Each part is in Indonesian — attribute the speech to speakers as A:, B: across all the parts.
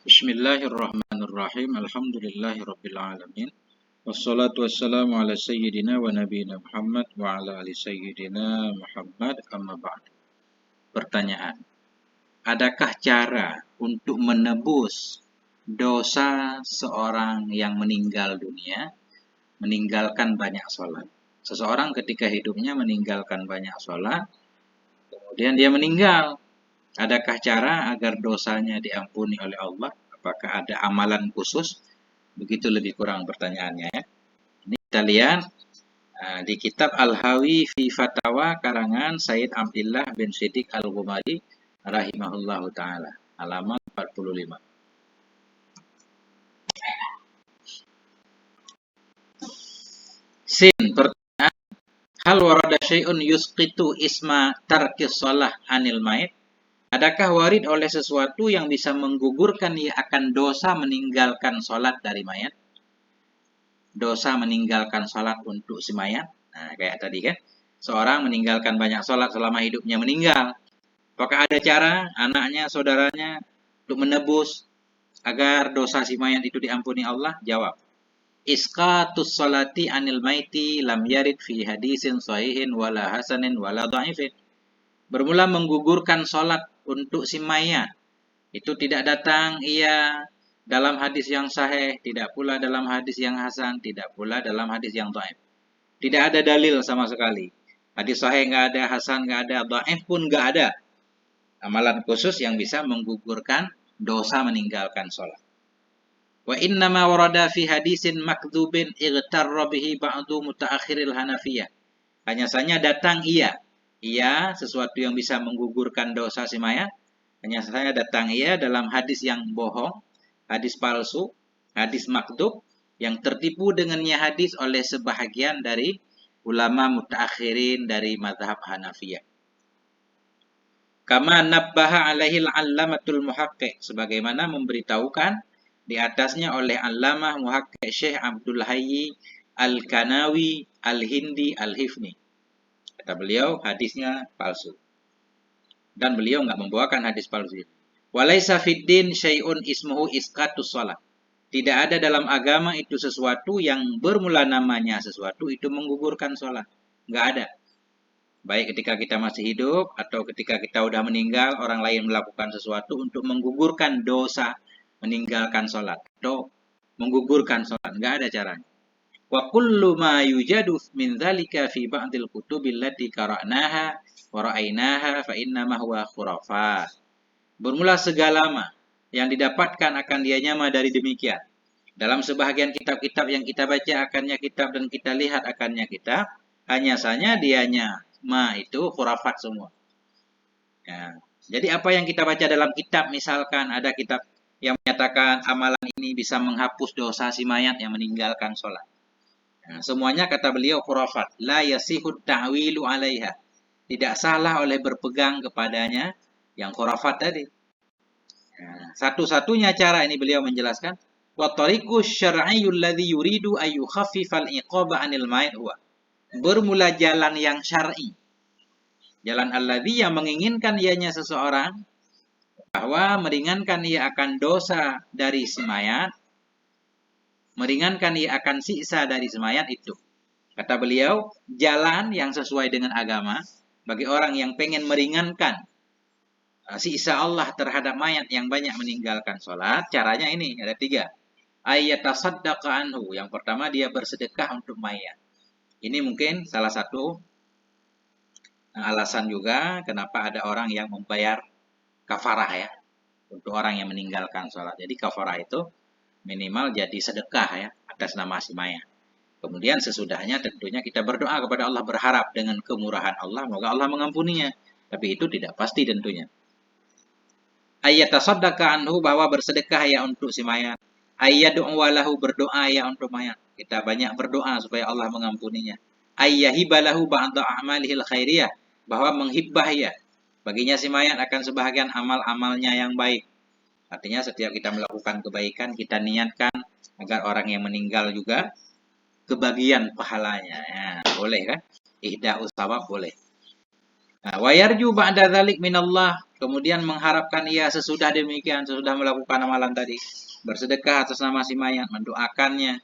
A: Bismillahirrahmanirrahim. Alhamdulillahirrabbilalamin. Wassalatu wassalamu ala sayyidina wa nabiyina Muhammad wa ala ali sayyidina Muhammad amma ba'd. Pertanyaan. Adakah cara untuk menebus dosa seorang yang meninggal dunia, meninggalkan banyak sholat? Seseorang ketika hidupnya meninggalkan banyak sholat, kemudian dia meninggal. Adakah cara agar dosanya diampuni oleh Allah? Apakah ada amalan khusus? Begitu lebih kurang pertanyaannya ya. Ini kita lihat di kitab Al-Hawi fi Fatawa karangan Sayyid Abdullah bin Siddiq Al-Ghumari rahimahullahu taala, halaman 45. Sin, pertanyaan, hal warada syai'un yusqitu isma tarkis shalah anil mait? Adakah warid oleh sesuatu yang bisa menggugurkan ia akan dosa meninggalkan sholat dari mayat? Dosa meninggalkan sholat untuk si mayat. Nah, kayak tadi kan. Seorang meninggalkan banyak sholat selama hidupnya meninggal. Apakah ada cara anaknya, saudaranya untuk menebus agar dosa si mayat itu diampuni Allah? Jawab. Isqatus sholati anil maiti lam yarid fi hadisin sahihin wala hasanin wala dha'ifin. Bermula menggugurkan sholat untuk si mayat itu tidak datang ia dalam hadis yang sahih, tidak pula dalam hadis yang hasan, tidak pula dalam hadis yang dhaif. Tidak ada dalil sama sekali. Hadis sahih nggak ada, hasan nggak ada, dhaif pun nggak ada. Amalan khusus yang bisa menggugurkan dosa meninggalkan sholat. Wa innama warada fi hadisin makdzubin ightarra bihi ba'du mutaakhiril Hanafiyah. Hanya saja datang ia sesuatu yang bisa menggugurkan dosa si mayat. Hanya saja datang ia dalam hadis yang bohong, hadis palsu, hadis makdzub yang tertipu dengannya hadis oleh sebahagian dari ulama mutaakhirin dari mazhab Hanafiyah. Kama nabbaha alaihi al-allamatul muhaqqiq, sebagaimana memberitahukan di atasnya oleh Allamah Muhaqqiq Syekh Abdul Hayy Al-Kanawi Al-Hindi Al-Hifni. Kata beliau, hadisnya palsu. Dan beliau nggak membawakan hadis palsu. Walaisa fiddin syai'un ismuhu isqatus shalah. Tidak ada dalam agama itu sesuatu yang bermula namanya sesuatu itu menggugurkan sholat. Nggak ada. Baik ketika kita masih hidup atau ketika kita udah meninggal, orang lain melakukan sesuatu untuk menggugurkan dosa meninggalkan sholat atau menggugurkan sholat. Nggak ada caranya. Wa kullu ma yujadu min dzalika fi ba'dil kutubil lati qara'naha wa ra'ainaha fa innama huwa khurafat. Bermula segala yang didapatkan akan dianya dari demikian. Dalam sebahagian kitab-kitab yang kita baca akannya kitab dan kita lihat akannya kitab, hanya saja dianya itu khurafat semua. Ya. Jadi apa yang kita baca dalam kitab, misalkan ada kitab yang menyatakan amalan ini bisa menghapus dosa si mayat yang meninggalkan sholat. Nah, semuanya kata beliau khurafat. La yasihud ta'wilu alaiha. Tidak salah oleh berpegang kepadanya yang khurafat tadi. Nah, satu-satunya cara ini beliau menjelaskan. Wa tariqu syar'iyyul ladzi yuridu ay yukhaffifal iqaba 'anil mayit huwa. Bermula jalan yang syar'i. Jalan alladzi yang menginginkan ianya seseorang bahwa meringankan ia akan dosa dari si mayat, meringankan ia akan siksa dari si mayat itu. Kata beliau, jalan yang sesuai dengan agama bagi orang yang pengen meringankan siksa Allah terhadap mayat yang banyak meninggalkan sholat, caranya ini ada 3. Ayyatasaddaqa anhu. Yang pertama dia bersedekah untuk mayat. Ini mungkin salah satu alasan juga kenapa ada orang yang membayar kafarah ya untuk orang yang meninggalkan sholat. Jadi kafarah itu minimal jadi sedekah ya atas nama si mayat. Kemudian sesudahnya tentunya kita berdoa kepada Allah, berharap dengan kemurahan Allah semoga Allah mengampuninya. Tapi itu tidak pasti tentunya. Ayyatasaddaqa anhu, bahwa bersedekah ya untuk si mayat. Ayyad'u walahu, berdoa ya untuk mayat. Kita banyak berdoa supaya Allah mengampuninya. Ayyahibalahu ba'da a'malihil khairiyah, bahwa menghibbah ya baginya si mayat akan sebahagian amal-amalnya yang baik. Artinya setiap kita melakukan kebaikan kita niatkan agar orang yang meninggal juga kebagian pahalanya. Ya, boleh kan? Ihda'us sawab boleh. Wa yarju ba'da dzalik minallah kemudian mengharapkan ia sesudah demikian, sesudah melakukan amalan tadi, bersedekah atas nama si mayat, mendoakannya,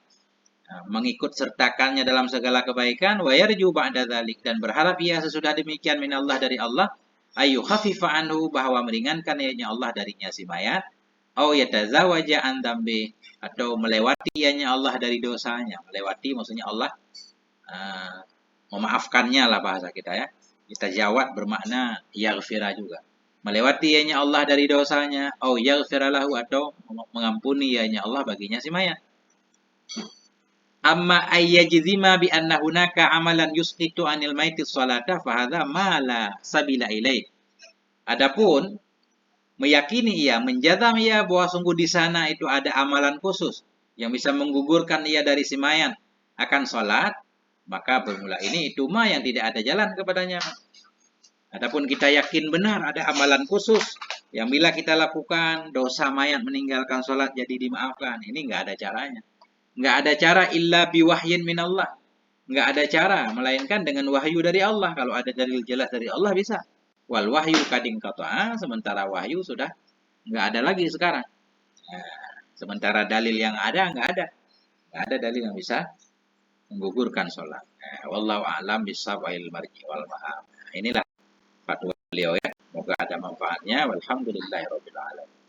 A: mengikut sertakannya dalam segala kebaikan, wa yarju ba'da dzalik, dan berharap ia sesudah demikian minallah dari Allah, ayu khafifa anhu, bahwa meringankan ianya Allah darinya si mayat, au yatazawaja an dambi, atau melewati ianya Allah dari dosanya. Melewati maksudnya Allah memaafkannya lah bahasa kita ya. Kita jawab bermakna yaghfira juga. Melewati ianya Allah dari dosanya, au yaghfira lahu, atau mengampuni ianya Allah baginya si mayat. Amma ayyajzima bi anna hunaka amalan yusqitu anil maiti sholata fa hadza ma la sabila ilaih. Adapun meyakini ia, menjazam ia bahwa sungguh di sana itu ada amalan khusus yang bisa menggugurkan ia dari si mayat akan sholat, maka bermula ini itu mah yang tidak ada jalan kepadanya. Adapun kita yakin benar ada amalan khusus yang bila kita lakukan dosa mayat meninggalkan sholat jadi dimaafkan, ini nggak ada caranya. Nggak ada cara illa biwahyin minallah. Nggak ada cara melainkan dengan wahyu dari Allah. Kalau ada dalil jelas dari Allah bisa. Wal wahyu kading qata'a, sementara wahyu sudah nggak ada lagi sekarang. Sementara dalil yang ada nggak ada. Nggak ada dalil yang bisa menggugurkan sholat. Wallahu a'lam bishawabil marji wal ma'am. Inilah fatwa beliau ya. Semoga ada manfaatnya. Walhamdulillahirabbil alamin.